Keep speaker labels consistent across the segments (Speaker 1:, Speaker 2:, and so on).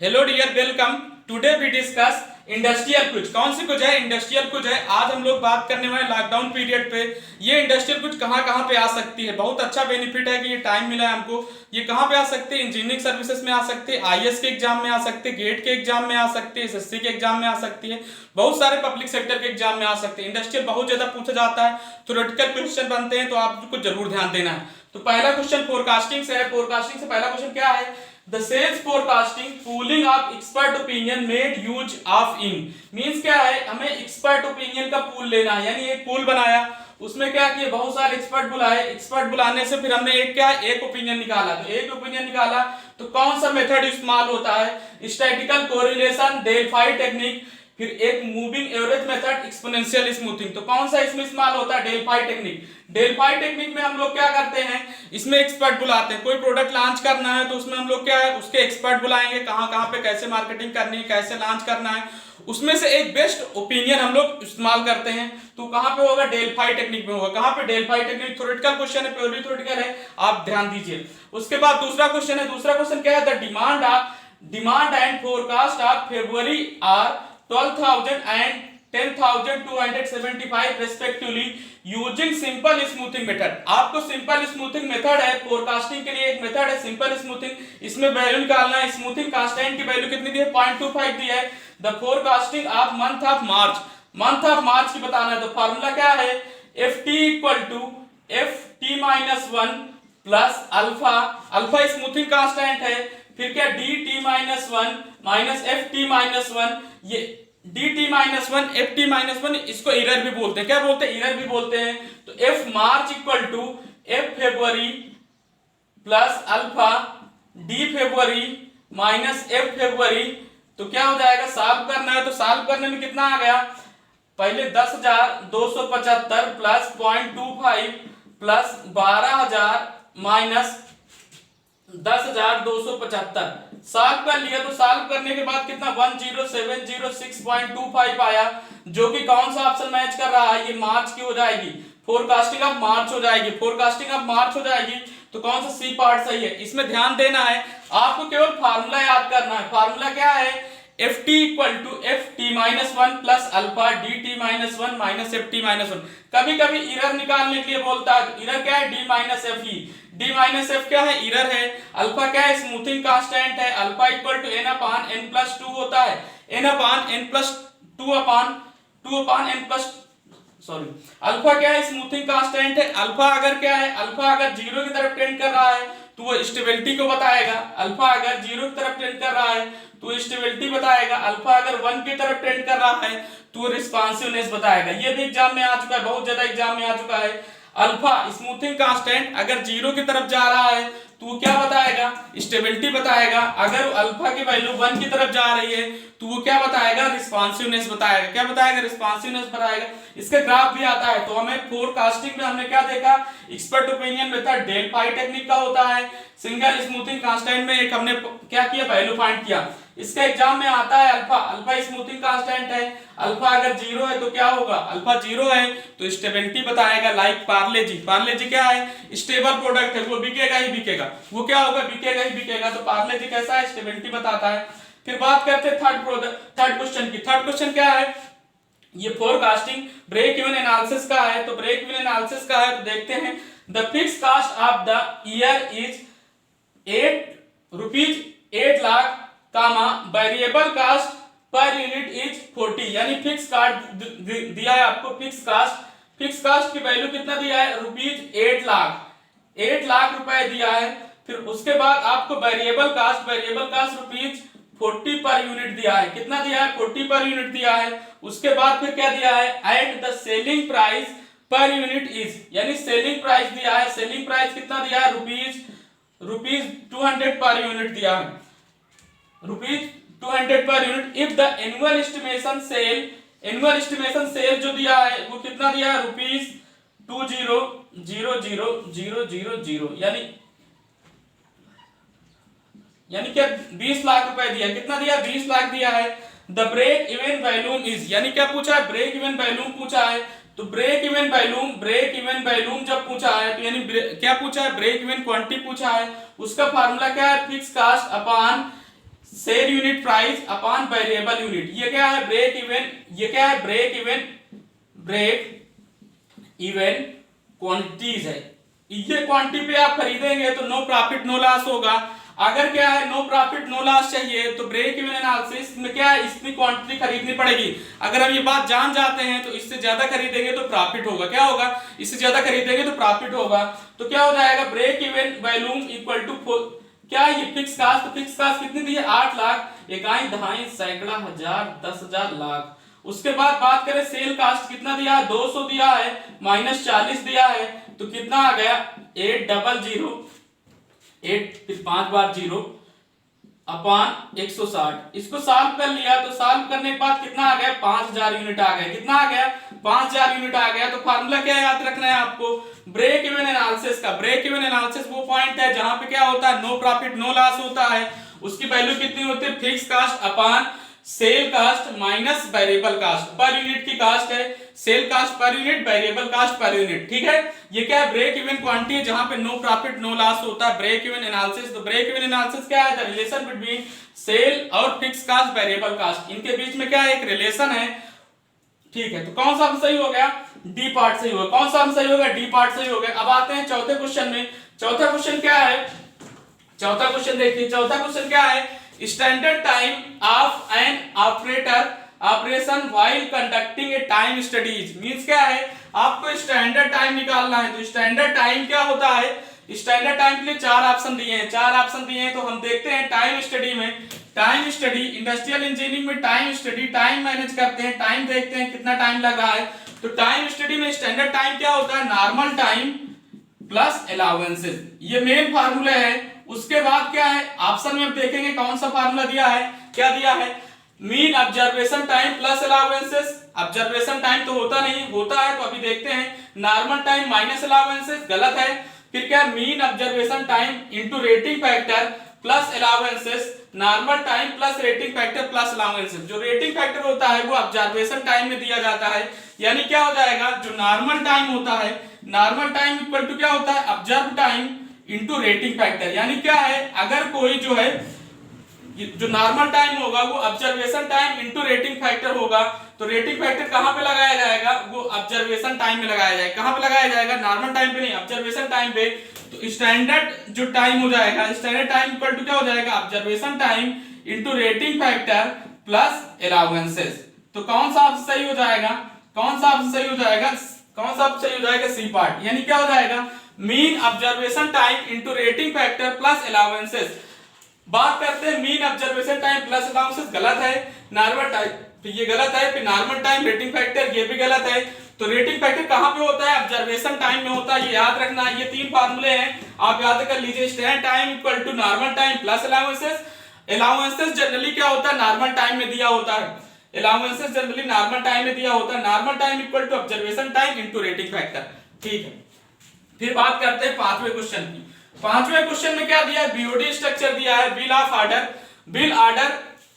Speaker 1: Hello dear, welcome. Today we discuss industrial कुछ। कौन सी कुछ है? इंडस्ट्रियल कुछ है। आज हम लोग बात करने वाले लॉकडाउन पीरियड पे ये इंडस्ट्रियल कुछ कहाँ कहाँ पे आ सकती है। बहुत अच्छा बेनिफिट है कि ये टाइम मिला है हमको। ये कहाँ पे आ सकते हैं? इंजीनियरिंग सर्विसेज में आ सकते हैं, आईएएस के एग्जाम में आ सकते हैं, गेट के एग्जाम में आ सकते हैं, एसएससी के एग्जाम में आ सकती है, बहुत सारे पब्लिक सेक्टर के एग्जाम में आ सकते हैं। इंडस्ट्रियल बहुत ज्यादा पूछा जाता है, थ्योरेटिकल क्वेश्चन बनते हैं, तो आपको जरूर ध्यान देना है। तो पहला क्वेश्चन फोरकास्टिंग से है। फोरकास्टिंग से पहला क्वेश्चन क्या है? The sales forecasting pooling of expert opinion made use of in means क्या है? हमें एक्सपर्ट ओपिनियन का पूल लेना है, यानी एक पूल बनाया, उसमें क्या किए, बहुत सारे एक्सपर्ट बुलाए। एक्सपर्ट बुलाने से फिर हमने एक ओपिनियन निकाला। तो एक ओपिनियन निकाला तो कौन सा मेथड इस्तेमाल होता है? स्टैटिकल कोरिलेशन, डेल्फी टेक्निक, फिर एक moving average method, exponential smoothing. तो कौन सा इसमें इस्तेमाल होता है? Delphi technique. डेल्फी टेक्निक में हम लोग क्या करते हैं, इसमें एक्सपर्ट बुलाते हैं। कोई प्रोडक्ट लॉन्च करना है तो उसमें हम लोग क्या है, उसके एक्सपर्ट बुलाएंगे, कहां कहां पे कैसे मार्केटिंग करनी है, कैसे लॉन्च करना है, उसमें से एक बेस्ट ओपिनियन हम लोग इस्तेमाल करते हैं। तो कहां पे होगा? डेल्फी टेक्निक में होगा। कहां पे? Delphi technique. थ्योरेटिकल क्वेश्चन है, प्योरली थ्योरेटिकल है, आप ध्यान दीजिए। उसके बाद दूसरा क्वेश्चन है। दूसरा क्वेश्चन क्या है? The demand and forecast of February are 12,000 and 10,275 respectively using simple smoothing method। आपको सिंपल स्मूथिंग मेथड है, फोरकास्टिंग के लिए एक मेथड है सिंपल स्मूथिंग। इसमें वैल्यू निकालना है। स्मूथिंग कांस्टेंट की वैल्यू कितनी दी है? 0.25 दी है। The forecasting of month of March, month of March की बताना है। तो फार्मूला क्या है? F T equal to F T minus one plus alpha, alpha smoothing constant है, फिर क्या D T minus one minus F T minus one. ये D T minus one, F T minus one, इसको error भी बोलते हैं। क्या बोलते हैं? इरर भी बोलते हैं। तो F March equal to F February plus alpha D February minus F February. तो क्या हो जाएगा? सॉल्व करना है। तो सॉल्व करने में कितना आ गया? पहले 10,275 प्लस 0.25 प्लस 12,000 माइनस 10,275 सॉल्व कर लिया। तो सॉल्व करने के बाद कितना? 10,706.25 आया, जो कि कौन सा ऑप्शन मैच कर रहा है? ये मार्च की हो जाएगी, फोरकास्टिंग ऑफ मार्च हो जाएगी, फोरकास्टिंग ऑफ मार्च हो जाएगी। तो कौन सा सी पार्ट सही है? इसमें ध्यान देना है, आपको केवल फार्मूला याद करना है। फार्मूला क्या है? F T equal to F T minus one plus alpha D T minus one minus F T minus one. कभी कभी इरर निकालने के लिए बोलता है। इरर क्या है? डी माइनस एफ ही। डी माइनस एफ क्या है? इरर है। अल्फा क्या है? स्मूथिंग कांस्टेंट है। Alpha equal to N upon N plus two होता है। N upon N plus two upon N plus sorry, alpha क्या है? स्मूथिंग कांस्टेंट है। अल्फा अगर क्या है? अल्फा अगर जीरो की तरफ टेंड कर रहा है तो वो स्टेबिलिटी को बताएगा। अल्फा अगर जीरो की तरफ टेंड कर रहा है तो स्टेबिलिटी बताएगा। अल्फा अगर वन की तरफ टेंड कर रहा है तो रिस्पांसिवनेस बताएगा। ये भी एग्जाम में आ चुका है, बहुत ज्यादा एग्जाम में आ चुका है। अल्फा स्मूथिंग कांस्टेंट अगर जीरो की तरफ जा रहा है तो वो क्या बताएगा? स्टेबिलिटी बताएगा। अगर अल्फा की वैल्यू वन की तरफ जा रही है तो वो क्या बताएगा? रिस्पांसिवनेस बताएगा। क्या बताएगा? रिस्पांसिवनेस बताएगा। इसका ग्राफ भी आता है। तो हमें फोरकास्टिंग में हमने क्या देखा? Expert opinion method Delphi technique का होता है। सिंगल स्मूथिंग कांस्टेंट में एक हमने क्या किया? वैल्यू फाइंड किया। इसका एग्जाम में आता है अल्फा, अल्फा स्मूथिंग कांस्टेंट है। अल्फा अगर जीरो है तो क्या होगा? अल्फा जीरो है तो स्टेबिलिटी बताएगा। लाइक पार्ले जी, पार्ले जी क्या है? स्टेबल प्रोडक्ट है, वो बिकेगा ही बिकेगा। वो क्या होगा? बिकेगा ही बिकेगा। तो पार्ले जी कैसा है? स्टेबिलिटी बताता है। फिर बात करते हैं थर्ड क्वेश्चन की। थर्ड क्वेश्चन क्या है? ये फोरकास्टिंग ब्रेक इवन एनालिसिस का है। तो ब्रेक इवन एनालिसिस का है तो देखते हैं। The fix cost of the year is 8 lakh comma variable cost per unit is 40। यानी फिक्स कास्ट दिया है आपको। फिक्स कास्ट की वैल्यू कितना दिया है? ₹8 लाख, 8 लाख रुपए दिया है। फिर उसके बाद आपको वेरिएबल कास्ट ₹40 पर यूनिट दिया है। कितना दिया है? 40 पर यूनिट दिया है। उसके बाद फिर क्या दिया है? एंड द सेलिंग प्राइस पर यूनिट इज, यानी सेलिंग प्राइस दिया है। सेलिंग प्राइस कितना दिया है? रुपीज 200 पर यूनिट दिया है, ₹200 per unit. If the annual estimation sale जो दिया है वो कितना दिया है? ₹20,000,000, यानी क्या? 20 लाख रुपए दिया। कितना दिया? 20 लाख दिया है। The break even volume is, यानी क्या पूछा है? ब्रेक इवन वैल्यूम पूछा है। तो ब्रेक इवन वैल्यूम जब पूछा है तो यानी क्या पूछा है? ब्रेक इवन क्वांटिटी पूछा है। उसका फार्मूला क्या है? Fix cost upon sale unit price upon variable unit. ये क्या है? Break even. ये क्या है? ब्रेक इवन क्वांटिटीज है। ये क्वांटिटी पे आप खरीदेंगे तो नो प्रॉफिट नो लॉस होगा। अगर क्या है, नो प्रॉफिट नो लॉस चाहिए तो ब्रेक इवन एनालिसिस में क्या है, इतनी क्वांटिटी खरीदनी पड़ेगी। अगर हम ये बात जान जाते हैं तो इससे ज्यादा खरीदेंगे तो प्रॉफिट होगा। क्या होगा? इससे ज्यादा खरीदेंगे तो प्रॉफिट होगा। तो क्या हो जाएगा? Break even volume equal to क्या है, ये फिक्स कास्ट। तो फिक्स कास्ट कितनी दी है? 8 लाख, इकाई, दहाई, सैकड़ा, हजार, 10,000, लाख। उसके बाद बात करें सेल कास्ट कितना दिया है? 200 दिया है, माइनस 40 दिया है, तो कितना आ गया? 800, 8 फिर 5 बार 0 अपॉन 160। इसको सॉल्व कर लिया तो सॉल्व करने के बाद कितना आ गया? 5000 यूनिट आ गया। कितना आ गया? 5000 यूनिट आ गया। तो फार्मूला क्या याद रखना है आपको? ब्रेक इवन एनालिसिस का। ब्रेक इवन एनालिसिस वो पॉइंट है जहां पे क्या होता है, नो प्रॉफिट नो लॉस होता है। उसकी वैल्यू कितनी होती है? Fix cost upon sale cost minus variable cost. Per unit की कास्ट है, sale cost per unit, variable cost per unit. ठीक है, ये क्या है? ब्रेक इवन क्वांटिटी है जहां पे नो प्रॉफिट नो लॉस होता है। Break even analysis. तो ब्रेक इवन एनालिसिस क्या है? द रिलेशन बिटवीन सेल और फिक्स कास्ट वेरिएबल कास्ट, इनके बीच में क्या है? एक रिलेशन है। ठीक है, तो कौन सा सही हो गया? डी पार्ट सही होगा। कौन सा सही होगा? डी पार्ट सही हो गया। अब आते हैं चौथे क्वेश्चन में। चौथा क्वेश्चन क्या है? चौथा क्वेश्चन देखिए। चौथा क्वेश्चन क्या है? Standard time of an operation while conducting A time studies. Means क्या है? आपको स्टैंडर्ड टाइम निकालना है। तो स्टैंडर्ड टाइम क्या होता है? स्टैंडर्ड टाइम के लिए 4 ऑप्शन दिए हैं। 4 ऑप्शन दिए हैं तो हम देखते हैं टाइम स्टडी में। टाइम स्टडी, इंडस्ट्रियल इंजीनियरिंग में टाइम स्टडी, टाइम मैनेज करते हैं, टाइम देखते हैं कितना टाइम लग रहा है। तो टाइम स्टडी में स्टैंडर्ड टाइम क्या होता है? नॉर्मल टाइम प्लस अलाउंसेस, ये मेन फार्मूला है। उसके बाद क्या है? ऑप्शन में देखेंगे कौन सा फार्मूला दिया है। क्या दिया है? Mean observation time plus allowances. Observation time तो होता नहीं, होता है तो अभी देखते हैं। नॉर्मल टाइम माइनस अलाउंसेस, गलत है। फिर क्या? Mean observation time into rating factor plus allowances. Normal time plus rating factor plus allowances. जो रेटिंग फैक्टर होता है वो ऑब्जर्वेशन टाइम में दिया जाता है। यानी क्या हो जाएगा? जो नॉर्मल टाइम होता है, नॉर्मल टाइम इक्वल टू क्या होता है? Observe time into rating factor. यानी क्या है? अगर कोई जो है, जो नॉर्मल टाइम होगा वो observation time into rating factor होगा। तो रेटिंग फैक्टर कहां पे लगाया जाएगा? वो ऑब्जर्वेशन टाइम में लगाया जाएगा। कहां पे लगाया जाएगा? नॉर्मल टाइम पे नहीं, ऑब्जर्वेशन टाइम पे। तो स्टैंडर्ड जो टाइम हो जाएगा, स्टैंडर्ड टाइम इक्वल टू क्या हो जाएगा? Observation time into rating factor plus allowances. तो कौन सा ऑप्शन सही हो जाएगा? कौन सा ऑप्शन सही हो जाएगा? कौन सा ऑप्शन सही हो जाएगा? C part. यानी क्या हो जाएगा? Mean observation time into rating factor plus allowances. बात करते हैं mean observation time plus allowances, गलत है। नॉर्मल टाइम, तो ये गलत है। फिर नॉर्मल टाइम रेटिंग फैक्टर, ये भी गलत है। तो रेटिंग फैक्टर कहां पे होता है? ऑब्जर्वेशन टाइम में होता है, ये याद रखना है। ये 3 फार्मूले हैं, आप याद कर लीजिए। Standard time equal to normal time plus allowances. Allowances generally क्या होता है? नॉर्मल टाइम में दिया होता है। अलाउंसेस जनरली नॉर्मल टाइम में दिया होता है। Normal time equal to observation time into rating factor. ठीक है, फिर बात करते हैं 5वें क्वेश्चन की। 5वें क्वेश्चन में क्या दिया है? बीओडी स्ट्रक्चर दिया है, bill of order, bill order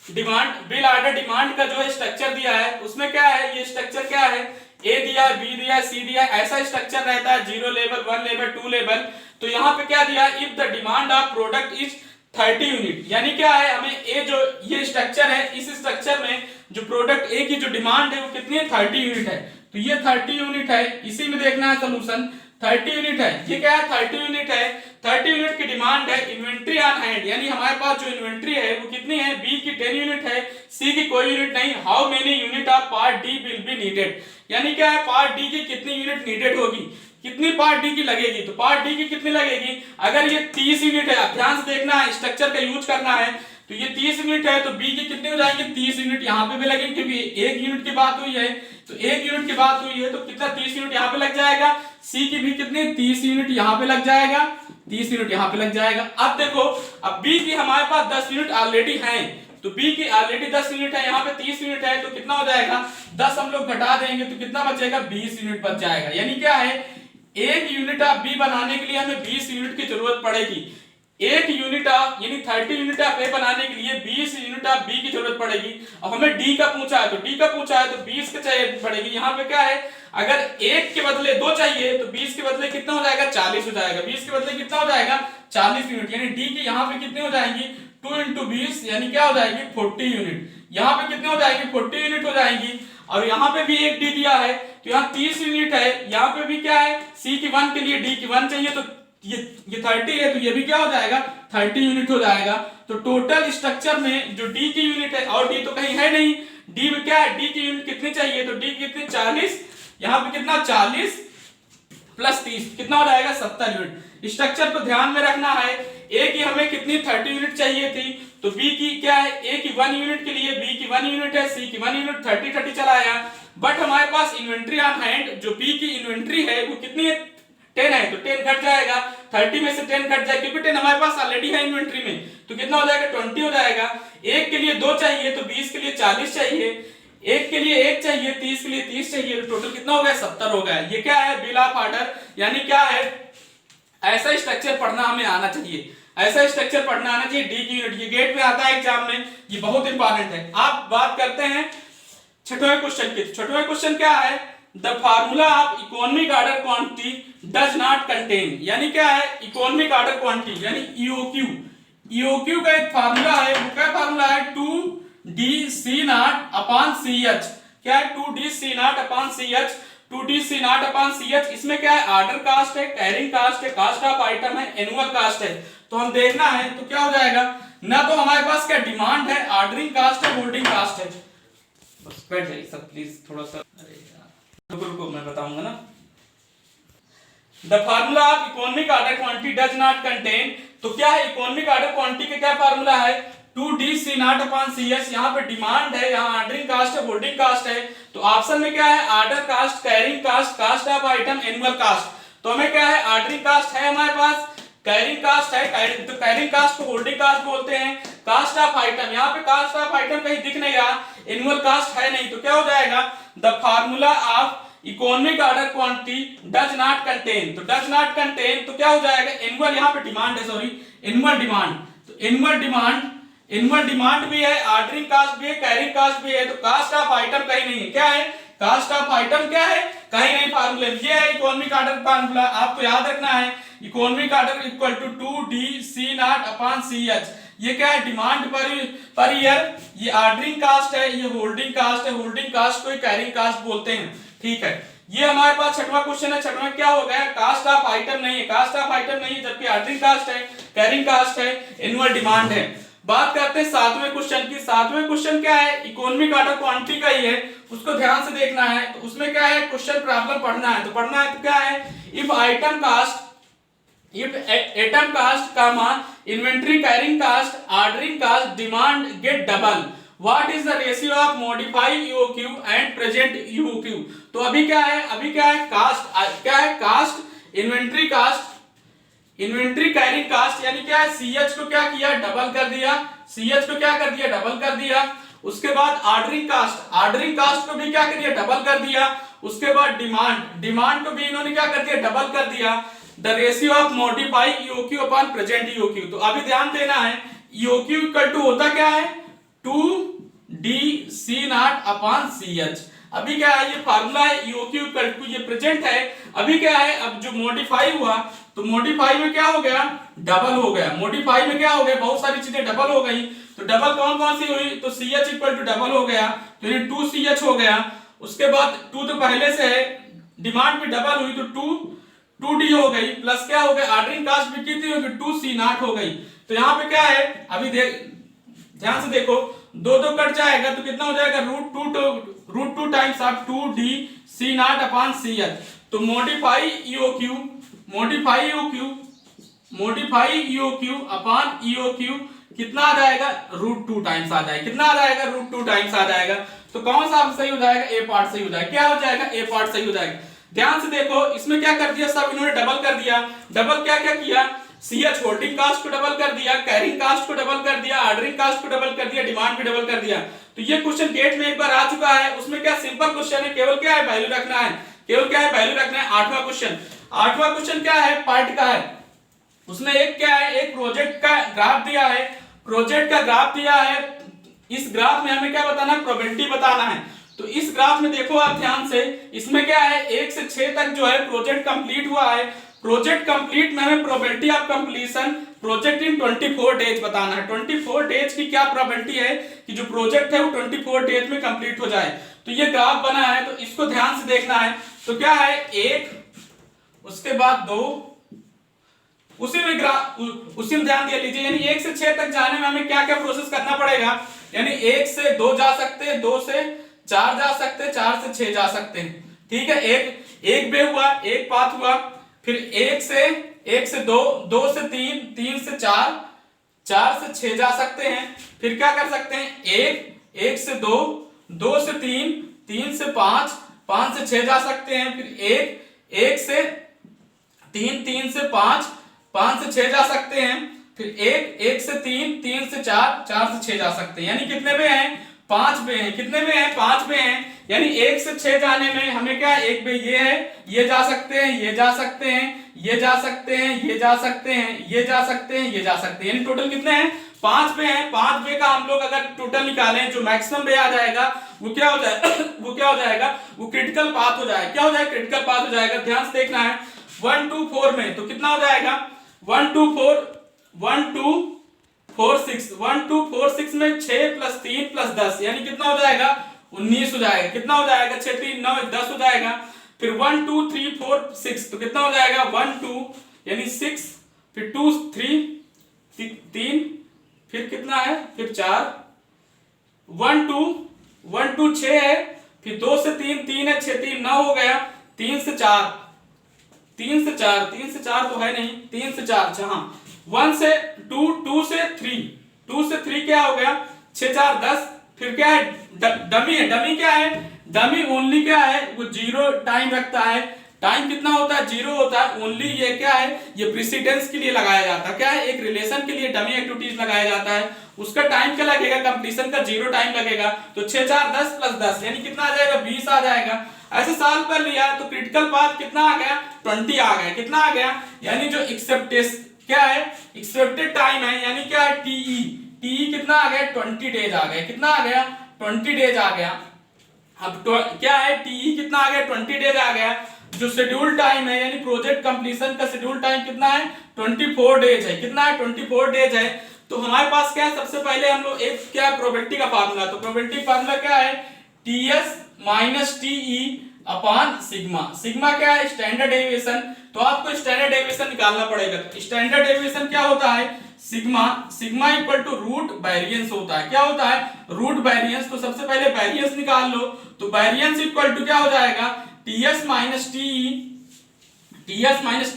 Speaker 1: demand. Bill order demand का जो है स्ट्रक्चर दिया है, उसमें क्या है? ये स्ट्रक्चर क्या है? ए दिया है, बी दिया है, सी दिया है, ऐसा स्ट्रक्चर रहता है। 0 लेवल, 1 लेवल, 2 लेवल। तो यहाँ पे क्या दिया है? If the demand of product is 30 unit. यानी क्या है? हमें ए जो ये स्ट्रक्चर है, इस स्ट्रक्चर में जो प्रोडक्ट ए की जो डिमांड है वो कितनी है? 30 यूनिट है। तो ये 30 यूनिट है, इसी में देखना है सोल्यूशन। 30 यूनिट है, ये क्या है? 30 यूनिट है। 30 यूनिट की डिमांड है। इन्वेंट्री ऑन हैंड, यानी हमारे पास जो इन्वेंट्री है वो कितनी है? बी की 10 यूनिट है, सी की कोई यूनिट नहीं। How many unit of part D will be needed. यानी क्या है? पार्ट डी की कितनी यूनिट नीडेड होगी, कितनी पार्ट डी की लगेगी। तो पार्ट डी की कितनी लगेगी? अगर ये 30 यूनिट है, ध्यान से देखना है, स्ट्रक्चर का यूज करना है। तो ये 30 यूनिट है, तो बी की कितनी हो जाएंगे? 30 यूनिट यहाँ पे भी लगेंगे, क्योंकि 1 यूनिट की बात हुई है। तो 1 यूनिट की बात हुई है, तो कितना? 30 यूनिट यहाँ पे लग जाएगा। सी की भी कितनी? 30 यूनिट यहाँ पे लग जाएगा, 30 यूनिट यहाँ पे लग जाएगा। अब देखो, अब बी की हमारे पास 10 यूनिट ऑलरेडी है। तो बी की ऑलरेडी 10 यूनिट है, यहाँ पे 30 यूनिट है, तो कितना हो जाएगा? 10 हम लोग घटा देंगे तो कितना बचेगा? 20 यूनिट बच जाएगा। यानी क्या है? 1 यूनिट ऑफ बी बनाने के लिए हमें 20 यूनिट की जरूरत पड़ेगी। 1 यूनिट ऑफ, यानी 30 यूनिट ऑफ ए बनाने के लिए 20 यूनिट ऑफ बी की जरूरत पड़ेगी। अब हमें डी का पूछा है, तो डी का पूछा है तो 20 की चाहिए पड़ेगी। यहाँ पे क्या है? अगर 1 के बदले 2 चाहिए तो 20 के बदले कितना हो जाएगा? 40 हो जाएगा। 20 के बदले कितना हो जाएगा? 40 यूनिट। यानी डी की यहाँ पे कितनी हो जाएंगी? 2 इंटू 20 यानी क्या हो जाएगी 40 यूनिट। यहाँ पे कितने हो जाएगी 40 यूनिट हो जाएंगी। और यहाँ पे भी एक डी दिया है तो यहाँ 30 यूनिट है। यहाँ पे भी क्या है सी की 1 के लिए डी की 1 चाहिए, तो ये 30 है तो ये भी क्या हो जाएगा 30 यूनिट हो जाएगा। तो टोटल स्ट्रक्चर में जो डी की यूनिट है, और डी तो कहीं है नहीं, डी में क्या है डी की यूनिट कितनी चाहिए, तो डी कितनी 40, यहाँ पे कितना 40 प्लस 30 कितना हो जाएगा 70 यूनिट। स्ट्रक्चर को ध्यान में रखना है, ए की हमें कितनी 30 यूनिट चाहिए थी, तो बी की क्या है ए की 1 यूनिट के लिए बी की 1 यूनिट है, सी की 1 यूनिट 30 चला आया। बट हमारे पास इन्वेंट्री ऑन हैंड जो बी की इन्वेंट्री है वो कितनी है 10 है, तो 10 घट जाएगा, 30 में से 10 घट जाएगा क्योंकि 10 हमारे पास ऑलरेडी है इन्वेंट्री में, तो कितना हो जाएगा 20 हो जाएगा। एक के लिए 2 चाहिए तो 20 के लिए 40 चाहिए, एक के लिए 1 चाहिए 30 के लिए 30 चाहिए, तो टोटल कितना हो गया 70 हो गया। ये क्या है बिल ऑफ ऑर्डर, यानी क्या है ऐसा स्ट्रक्चर पढ़ना हमें आना चाहिए, ऐसा स्ट्रक्चर पढ़ना आना चाहिए डी की यूनिट। ये गेट में आता है एग्जाम में, ये बहुत इंपॉर्टेंट है। आप बात करते हैं छठवें क्वेश्चन की। छठवें क्वेश्चन क्या है, the formula of economic order quantity does not contain, यानी क्या है इकोनॉमिक ऑर्डर क्वांटिटी यानी ईओक्यू। ईओक्यू का एक फार्मूला है, वो क्या फार्मूला है 2D C0/CH। क्या है 2D C0/CH, 2D C0/CH। इसमें क्या है ऑर्डर कास्ट है, कैरिंग कास्ट है, कास्ट ऑफ आइटम है, एनुअल कास्ट है। तो हम देखना है तो क्या हो जाएगा, ना तो हमारे पास क्या डिमांड है, ऑर्डरिंग कास्ट है, होल्डिंग कास्ट है। बस बैठ जाइए सब प्लीज थोड़ा सा, अरे यार रुको मैं बताऊंगा ना। The formula of economic order quantity does not contain, तो क्या है इकोनॉमिक ऑर्डर क्वांटिटी का क्या फार्मूला है 2D/C0/CS। यहाँ पे डिमांड है, यहाँ ऑर्डरिंग कास्ट है, होल्डिंग कास्ट है। तो ऑप्शन में क्या है order cost, carrying cost, cost of item, annual cost. तो हमें क्या है ऑर्डरिंग कास्ट है हमारे पास, कैरिंग कास्ट है, तो कैरिंग कास्ट को होल्डिंग कास्ट बोलते हैं। कास्ट ऑफ आइटम, यहाँ पे कास्ट ऑफ आइटम कहीं दिख नहीं रहा, एनुअल कास्ट है नहीं, तो क्या हो जाएगा the formula of economic order quantity does not contain. तो डज नॉट कंटेन तो क्या हो जाएगा एनुअल, यहाँ पे डिमांड है सॉरी एनुअल डिमांड, तो एनुअल डिमांड भी है, ऑर्डरिंग कास्ट भी है, कैरिंग कास्ट भी है। तो कास्ट ऑफ आइटम कहीं नहीं है, क्या है कास्ट ऑफ आइटम क्या है कहीं नहीं, फार्मूला ये है इकोनॉमिक ऑर्डर फार्मूला। आपको याद रखना है economic order equal to 2D/C0/CH। ये क्या है डिमांड पर ईयर, ये ऑर्डरिंग कास्ट है, ये होल्डिंग कास्ट है, होल्डिंग कास्ट को कैरिंग कास्ट बोलते हैं। ठीक है, ये हमारे पास छठवां क्वेश्चन है। छठवां क्या हो गया कास्ट ऑफ आइटम नहीं है, कास्ट ऑफ आइटम नहीं है, जबकि ऑर्डरिंग कास्ट है, कैरिंग कास्ट है, एनुअल डिमांड है। बात करते हैं सातवें क्वेश्चन की। सातवें क्वेश्चन क्या है इकोनॉमिक ऑर्डर क्वांटिटी का ही है, उसको ध्यान से देखना है। तो उसमें क्या है क्वेश्चन प्रॉब्लम पढ़ना है, तो पढ़ना है तो क्या है if item cost, if atom cost comma inventory carrying cost ordering cost demand get double, what is the ratio of modified EOQ and present EOQ। तो अभी क्या है कास्ट, क्या है cost inventory cost, inventory carrying cost, यानी क्या है CH को क्या किया डबल कर दिया, CH को क्या कर दिया डबल कर दिया। उसके बाद ऑर्डरिंग कास्ट, ऑर्डरिंग कास्ट को भी क्या कर दिया डबल कर दिया। उसके बाद डिमांड, डिमांड को भी इन्होंने क्या कर दिया डबल कर दिया। The ratio of modified EOQ upon present EOQ। तो अभी ध्यान देना है EOQ इक्वल टू होता क्या है 2D/C0/CH। अभी क्या है ये फार्मूला है EOQ इक्वल टू, ये प्रेजेंट है। अभी क्या है अब जो मॉडिफाई हुआ तो मॉडिफाई में क्या हो गया डबल हो गया, मॉडिफाई में क्या हो गया बहुत सारी चीजें डबल हो गई। तो डबल कौन कौन सी हुई, तो CH इक्वल टू डबल हो गया, तो ये 2CH हो गया। उसके बाद 2 तो पहले से है, डिमांड भी डबल हुई तो 2D हो गई, प्लस क्या हो गया ऑर्डरिंग कास्ट भी कितनी होगी 2C0 हो गई। तो यहाँ पे क्या है अभी ध्यान से देखो, 2 कट जाएगा तो कितना हो जाएगा √2 टाइम्स ऑफ 2D/C0/CH। तो मॉडिफाई EOQ अपॉन EOQ कितना आ जाएगा √2 टाइम्स आ जाएगा, कितना आ जाएगा √2 टाइम्स आ जाएगा। तो कौन सा सही हो जाएगा ए पार्ट सही हो जाएगा, क्या हो जाएगा ए पार्ट सही हो जाएगा। ध्यान से देखो इसमें क्या कर दिया सब इन्होंने डबल कर दिया। डबल क्या क्या किया CH होल्डिंग कास्ट को डबल कर दिया, कैरिंग कास्ट को डबल कर दिया, ऑर्डरिंग कास्ट को डबल कर दिया, डिमांड भी डबल कर दिया। तो ये क्वेश्चन गेट में एक बार आ चुका है, उसमें क्या सिंपल क्वेश्चन है, केवल क्या है वैल्यू रखना है, केवल क्या है वैल्यू रखना है। आठवां क्वेश्चन क्या है पार्ट का है, उसमें एक क्या है एक प्रोजेक्ट का ग्राफ दिया है, प्रोजेक्ट का ग्राफ दिया है। इस ग्राफ में हमें क्या बताना है प्रोबेबिलिटी बताना है। तो इस ग्राफ में देखो आप ध्यान से, इसमें क्या है 1 से 6 तक जो है प्रोजेक्ट कंप्लीट हुआ है, प्रोजेक्ट कंप्लीट में हमें probability of completion project in 24 days बताना है। 24 डेज की क्या प्रोबेबिलिटी है कि जो प्रोजेक्ट है वो 24 डेज में कंप्लीट हो जाए। तो ये ग्राफ बना है, तो इसको ध्यान से देखना है। तो क्या है, 1, उसके बाद 2, उसी में ध्यान दे लीजिए। यानी 1 से 6 तक जाने में हमें क्या क्या प्रोसेस करना पड़ेगा। यानी 1 से 2 जा सकते हैं, 2 से 4 जा सकते हैं, 4 से 6 जा सकते हैं। ठीक है, एक बे हुआ, एक पाथ हुआ, फिर 1 से 2, 2 से 3, 3 से 4, 4 से 6 जा सकते हैं। फिर क्या कर सकते हैं, 1 से 2, 2 से 3, 3 से 5, 5 से 6 जा सकते हैं। फिर 1 से 3, 3 से 5, 5 से 6 जा सकते हैं। फिर 1 से 3, 3 से 4, 4 से 6 जा सकते हैं। यानी कितने बे हैं, 5 बे हैं। कितने बे हैं, 5 बे हैं। यानी 1 से 6 जाने में हमें क्या, एक बे ये है, ये जा सकते हैं, ये जा सकते हैं, ये जा सकते हैं, ये जा सकते हैं, ये जा सकते हैं, ये जा सकते हैं। यानी टोटल कितने हैं, 5 बे हैं। 5 बे का हम लोग अगर टोटल निकालें, जो मैक्सिमम बे आ जाएगा वो क्या हो जाएगा वो क्या हो जाएगा, वो क्रिटिकल पाथ हो जाएगा। क्या हो जाएगा, क्रिटिकल पाथ हो जाएगा। ध्यान से देखना है, 1 2 4 में तो कितना हो जाएगा, 1 2 4 1 2 4 6 1 2 4 6 में 6 + 3 + 10 यानी कितना हो जाएगा, 19 हो जाएगा। कितना हो जाएगा, 6 3 9 10 हो जाएगा। फिर 1 2 3 4 6 तो कितना हो जाएगा, 1 2 यानी 6, फिर 2 3 3, फिर कितना है, फिर 4, 1 2 1 2 6 है, फिर 2 से 3 3 है, 6 3 9 हो गया, 3 से 4 3 से 4 3 से 4 तो है नहीं, 3 से 4 अच्छा हाँ, 1 से 2 2 से 3 2 से 3 क्या हो गया, 6 4 10। फिर क्या है, डमी है। डमी क्या है, डमी ओनली क्या है, वो 0 टाइम रखता है। टाइम कितना होता है, 0 होता है। ओनली ये क्या है, ये प्रेसिडेंस के लिए लगाया जाता है। क्या है, एक रिलेशन के लिए डमी एक्टिविटीज लगाया जाता है। उसका टाइम क्या लगेगा, कंप्लीशन का 0 टाइम लगेगा। तो 6 4 10 + 10 यानी कितना आ जाएगा, 20 आ जाएगा। ऐसे सॉल्व कर लिया तो क्रिटिकल पाथ कितना आ गया, 20 आ गया। कितना आ गया, यानी जो क्या है, एक्सेप्टेड टाइम है, यानी क्या है, टीई कितना आ गया, 20 डेज आ गया। कितना आ गया, 20 डेज आ गया। अब क्या है, टीई कितना आ गया, 20 डेज आ गया। जो शेड्यूल टाइम है, यानी प्रोजेक्ट कंप्लीशन का शेड्यूल टाइम कितना है, 24 डेज है। कितना है, 24 डेज है। तो हमारे पास क्या है, सबसे पहले हम लोग एक क्या है, प्रोबेबिलिटी का फार्मूला। तो प्रोबेबिलिटी फार्मूला क्या है, TS - TE upon sigma. Sigma क्या है, स्टैंडर्ड डेविएशन। तो आपको स्टैंडर्ड डेविएशन निकालना पड़ेगा। तो स्टैंडर्ड डेविएशन क्या होता है, सिग्मा = रूट वेरिएंस होता है। क्या होता है, रूट वेरिएंस। तो सबसे पहले वेरिएंस निकाल लो। तो वेरिएंस = क्या हो जाएगा, टीएस -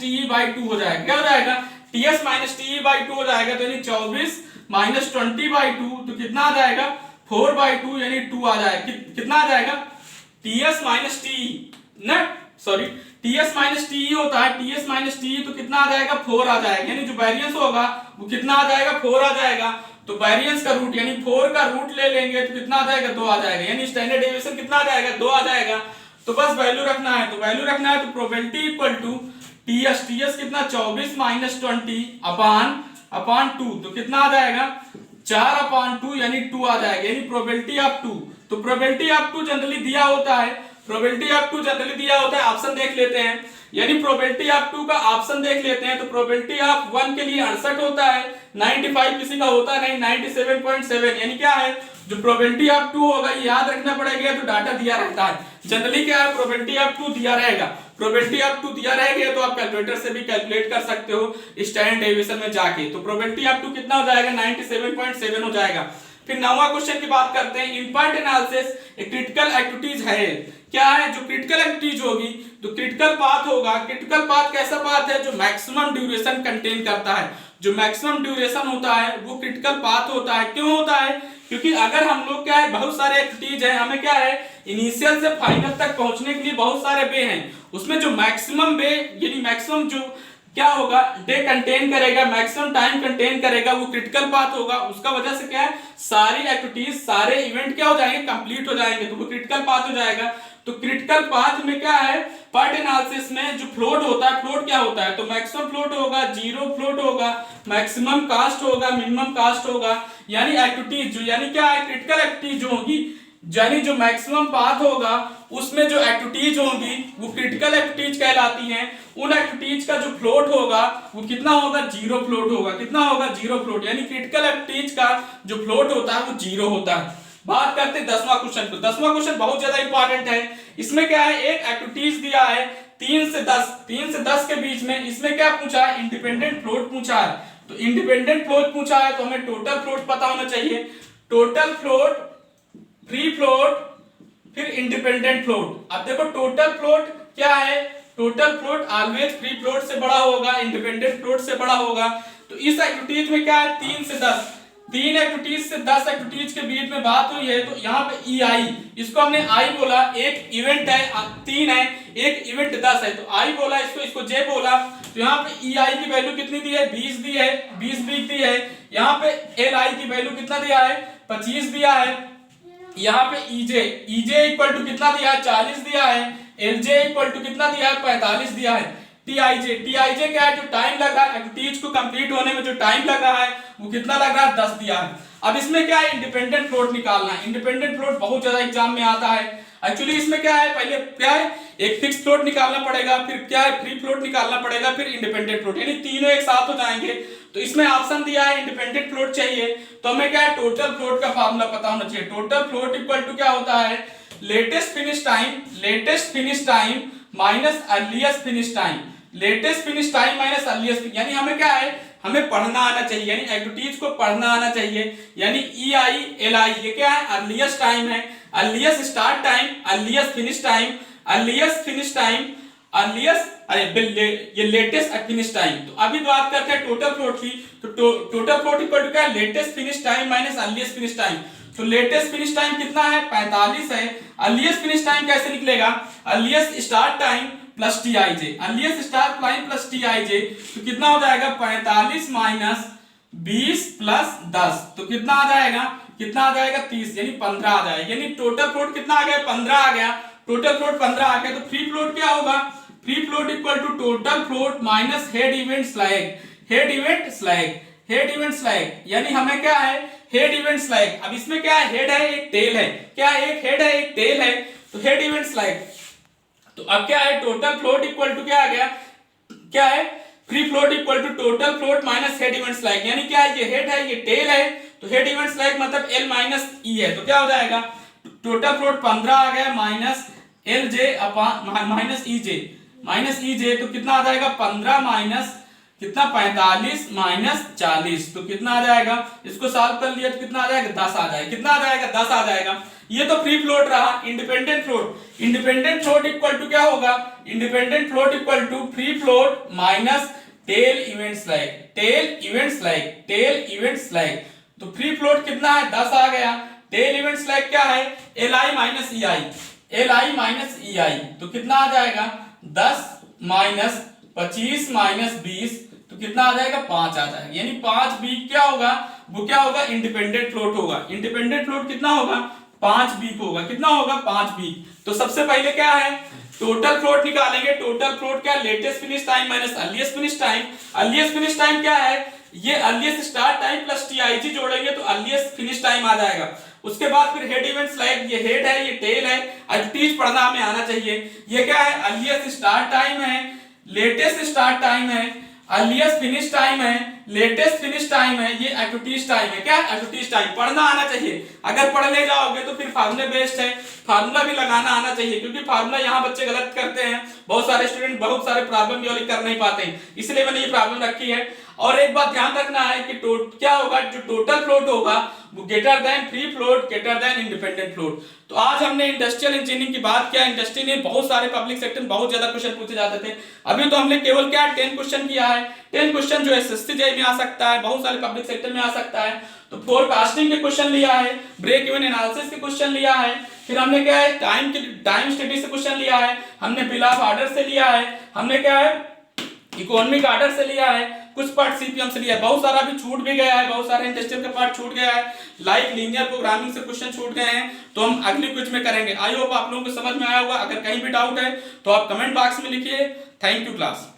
Speaker 1: टीई/2 हो जाएगा। क्या हो जाएगा, टीएस - टीई/2 हो जाएगा। तो यानी 24 - 20/2 तो कितना आ जाएगा, 4/2 यानी 2 आ जाएगा। कितना आ जाएगा, टीएस - टीई ना, सॉरी, टीएस - टीई होता है। टीएस - टीई तो कितना आ जाएगा, 4 आ जाएगा। यानी जो वेरिएंस होगा वो कितना आ जाएगा, 4 आ जाएगा। तो वेरिएंस का रूट यानी 4 का रूट ले लेंगे तो कितना आ जाएगा, 2 आ जाएगा। यानी स्टैंडर्ड डेविएशन कितना आ जाएगा, 2 आ जाएगा। तो बस वैल्यू रखना है। तो वैल्यू रखना है, तो प्रोबेबिलिटी = टीएस कितना, 24 - 20 अपॉन 2 तो कितना आ जाएगा, 4/2 यानी 2 आ जाएगा। यानी प्रोबेबिलिटी ऑफ 2। तो प्रोबेबिलिटी ऑफ 2 जनरली दिया होता है। प्रोबेबिलिटी ऑफ 2 जनरली दिया होता है, ऑप्शन देख लेते हैं। यानी प्रोबेबिलिटी ऑफ 2 का ऑप्शन देख लेते हैं। तो प्रोबेबिलिटी ऑफ 1 के लिए 68 होता है, 95 किसी का होता नहीं, 97.7। यानी क्या है, जो प्रोबेबिलिटी ऑफ 2 होगा ये याद रखना पड़ेगा। तो डाटा दिया रहता है जनरली, क्या है, प्रोबेबिलिटी ऑफ 2 दिया रहेगा। प्रोबेबिलिटी ऑफ 2 दिया रहेगा तो आप कैलकुलेटर से भी कैलकुलेट कर सकते हो स्टैंडर्ड डेविएशन में जाके। तो प्रोबेबिलिटी ऑफ 2 कितना हो जाएगा, 97.7 हो जाएगा। फिर 9वां क्वेश्चन की बात करते हैं। इनपार्ट एनालिसिस एक क्रिटिकल एक्टिविटीज है। क्या है, जो क्रिटिकल एक्टिविटीज होगी तो क्रिटिकल पाथ होगा। क्रिटिकल पाथ कैसा पाथ है, जो मैक्सिमम ड्यूरेशन कंटेन करता है। जो मैक्सिमम ड्यूरेशन होता है वो क्रिटिकल पाथ होता है। क्यों होता है, क्योंकि अगर हम लोग क्या है, बहुत सारे एक्टिविटीज है, हमें क्या है, इनिशियल से फाइनल तक पहुंचने के लिए बहुत सारे वे हैं। उसमें जो मैक्सिमम वे यानी मैक्सिमम जो क्या होगा, डे कंटेन करेगा, मैक्सिमम टाइम कंटेन करेगा, वो क्रिटिकल पाथ होगा। उसका वजह से क्या है, सारी एक्टिविटीज सारे इवेंट क्या हो जाएंगे, कंप्लीट हो जाएंगे। तो वो क्रिटिकल पाथ हो जाएगा। तो क्रिटिकल पाथ में क्या है, पार्ट एनालिसिस में जो फ्लोट होता है, फ्लोट क्या होता है, तो मैक्सिमम फ्लोट होगा, जीरो फ्लोट होगा, मैक्सिमम कास्ट होगा, मिनिमम कास्ट होगा। यानी एक्टिविटीज जो, यानी क्या है, क्रिटिकल एक्टिविटीज जो होगी यानी जो मैक्सिमम पाथ होगा उसमें जो एक्टिविटीज होंगी वो क्रिटिकल एक्टिविटीज कहलाती हैं। उन एक्टिविटीज का जो फ्लोट होगा वो कितना होगा, जीरो फ्लोट होगा। कितना होगा, जीरो फ्लोट। यानी क्रिटिकल एक्टिविटीज का जो फ्लोट होता है वो जीरो होता है। बात करते हैं 10वां क्वेश्चन को। 10वां क्वेश्चन बहुत ज्यादा इंपॉर्टेंट है। इसमें क्या है, एक एक्टिविटीज दिया है 3 से 10 के बीच में। इसमें क्या पूछा है, इंडिपेंडेंट फ्लोट पूछा है। तो इंडिपेंडेंट फ्लोट पूछा है तो हमें टोटल फ्लोट पता होना चाहिए। टोटल फ्लोट, फ्री फ्लोट, फिर इंडिपेंडेंट फ्लोट। अब देखो टोटल फ्लोट क्या है, total float always free float से बड़ा होगा, इंडिपेंडेंट फ्लोट से बड़ा होगा। तो इस एक्टिविटीज में क्या है, 3 से 10, 3 एक्टिविटीज से 10 एक्टिविटीज के बीच में बात हुई है। तो यहाँ पे ई आई, इसको हमने आई बोला। एक इवेंट है 3 है, एक इवेंट 10 है, तो आई बोला इसको, इसको जे बोला। तो यहाँ पे ई आई की वैल्यू कितनी दी है, 20 दी है, 20 दी है। यहाँ पे एल आई की वैल्यू कितना दिया है, 25 दिया है। यहाँ पे ईजे इक्वल टू कितना दिया है, 40 दिया है। एलजे इक्वल टू कितना दिया है, 45 दिया है। टीआईजे क्या है, जो टाइम लग रहा है एक्टिविटीज को कंप्लीट होने में, जो टाइम लग रहा है वो कितना लग रहा है, 10 दिया है। अब इसमें क्या है, इंडिपेंडेंट फ्लोट निकालना है। इंडिपेंडेंट फ्लोट बहुत ज्यादा एग्जाम में आता है। एक्चुअली इसमें क्या है, पहले क्या है, एक फिक्स फ्लोट निकालना पड़ेगा, फिर क्या है, फ्री फ्लोट निकालना पड़ेगा, फिर इंडिपेंडेंट फ्लोट, यानी तीनों एक साथ हो जाएंगे। तो इसमें ऑप्शन दिया है इंडिपेंडेंट फ्लोट चाहिए, तो हमें क्या है, टोटल फ्लोट का फार्मूला पता होना चाहिए। टोटल फ्लोट इक्वल टू क्या होता है, latest finish time minus earliest finish time. Latest finish time minus earliest, यानी हमें क्या है, हमें पढ़ना आना चाहिए, यानी एक्टिविटीज को पढ़ना आना चाहिए। यानी ई आई एल आई, ये क्या है, अर्लीस्ट टाइम है, earliest start time, earliest finish time, earliest finish time, earliest ये लेटेस्ट फिनिश टाइम। तो अभी बात करते हैं टोटल फ्लोट की। तो टोटल फ्लोट इक्वल टू क्या है, latest finish time minus earliest finish time. तो लेटेस्ट फिनिश टाइम कितना है, 45 है। अर्लीस्ट फिनिश टाइम कैसे निकलेगा, earliest start time plus T I J, earliest start time plus T I J. तो कितना हो जाएगा, 45 माइनस 20 प्लस 10, तो कितना आ जाएगा, 30, यानी 15 आ जाएगा। यानी टोटल फ्लोट कितना आ गया, 15 आ गया। टोटल फ्लोट 15 आ गया। तो फ्री फ्लोट क्या होगा, free float equal to total float minus head event slack, यानी हमें क्या है, हेड इवेंट स्लैग। अब इसमें क्या है, हेड है एक टेल है, क्या है, एक हेड है एक टेल है, तो हेड इवेंट स्लैग। तो अब क्या है, टोटल फ्लोट इक्वल टू क्या आ गया, क्या है, free float equal to total float minus head event slack. यानी क्या है, ये हेड है ये टेल है, तो हेड इवेंट स्लैग मतलब एल माइनस ई है। तो क्या हो जाएगा, टोटल फ्लोट 15 आ गया माइनस एल जे माइनस ई जे, तो कितना आ जाएगा, 15 माइनस कितना, 45 माइनस 40, तो कितना आ जाएगा, इसको सॉल्व कर लिया तो कितना आ जाएगा, 10 आ जाएगा। कितना आ जाएगा, 10 आ जाएगा। ये तो फ्री फ्लोट रहा। इंडिपेंडेंट फ्लोट इक्वल टू क्या होगा, independent float equal to free float minus tail event slack. तो फ्री फ्लोट कितना है, 10 आ गया। टेल इवेंट स्लैग क्या है, एल आई माइनस ई आई, तो कितना आ जाएगा, 10 माइनस 25 माइनस 20, तो कितना आ जाएगा, 5 आ जाएगा। यानी 5 वीक क्या होगा, वो क्या होगा, इंडिपेंडेंट फ्लोट होगा। इंडिपेंडेंट फ्लोट कितना होगा, 5 वीक होगा। कितना होगा, 5 वीक। तो सबसे पहले क्या है, टोटल फ्लोट निकालेंगे। टोटल फ्लोट क्या, latest finish time minus earliest finish time. Earliest finish time क्या है, ये earliest start time plus TIG जोड़ेंगे तो अर्लीस्ट फिनिश टाइम आ जाएगा। उसके बाद फिर हेड इवेंट स्लैग, ये हेड है ये टेल है, एक्टिविटीज पढ़ना हमें आना चाहिए। ये क्या है, अर्लीस्ट स्टार्ट टाइम है, लेटेस्ट स्टार्ट टाइम है, अर्लीस्ट फिनिश टाइम है, लेटेस्ट फिनिश टाइम है, ये एक्टिविटीज टाइम है। क्या, एक्टिविटीज टाइम पढ़ना आना चाहिए। अगर पढ़ ले जाओगे तो फिर फार्मूले बेस्ड है, फार्मूला भी लगाना आना चाहिए, क्योंकि फार्मूला यहाँ बच्चे गलत करते हैं। बहुत सारे स्टूडेंट बहुत सारे प्रॉब्लम ये कर नहीं पाते हैं, इसलिए मैंने ये प्रॉब्लम रखी है। और एक बात ध्यान रखना है कि क्या होगा, जो टोटल फ्लोट होगा वो greater than free float, greater than independent float. तो आज हमने इंडस्ट्रियल इंजीनियरिंग की बात किया। इंडस्ट्री में बहुत सारे पब्लिक सेक्टर में बहुत ज्यादा क्वेश्चन पूछे जाते थे। अभी तो हमने केवल क्या 10 क्वेश्चन किया है। 10 क्वेश्चन जो एसएससी जेईई में आ सकता है, बहुत सारे पब्लिक सेक्टर में आ सकता है। तो फोरकास्टिंग के क्वेश्चन लिया है, ब्रेक इवन एनालिसिस के क्वेश्चन लिया है, फिर हमने क्या है, टाइम स्टडी से क्वेश्चन लिया है, हमने बिल ऑफ ऑर्डर से लिया है, हमने क्या है, इकोनॉमिक ऑर्डर से लिया है, कुछ पार्ट सीपीएम से लिया है। बहुत सारा भी छूट भी गया है, बहुत सारे इंडस्ट्रियल का पार्ट छूट गया है, लाइक लीनियर प्रोग्रामिंग से क्वेश्चन छूट गए हैं। तो हम अगली कुछ में करेंगे। आई होप आप लोगों को समझ में आया होगा। अगर कहीं भी डाउट है तो आप कमेंट बॉक्स में लिखिए। Thank you class.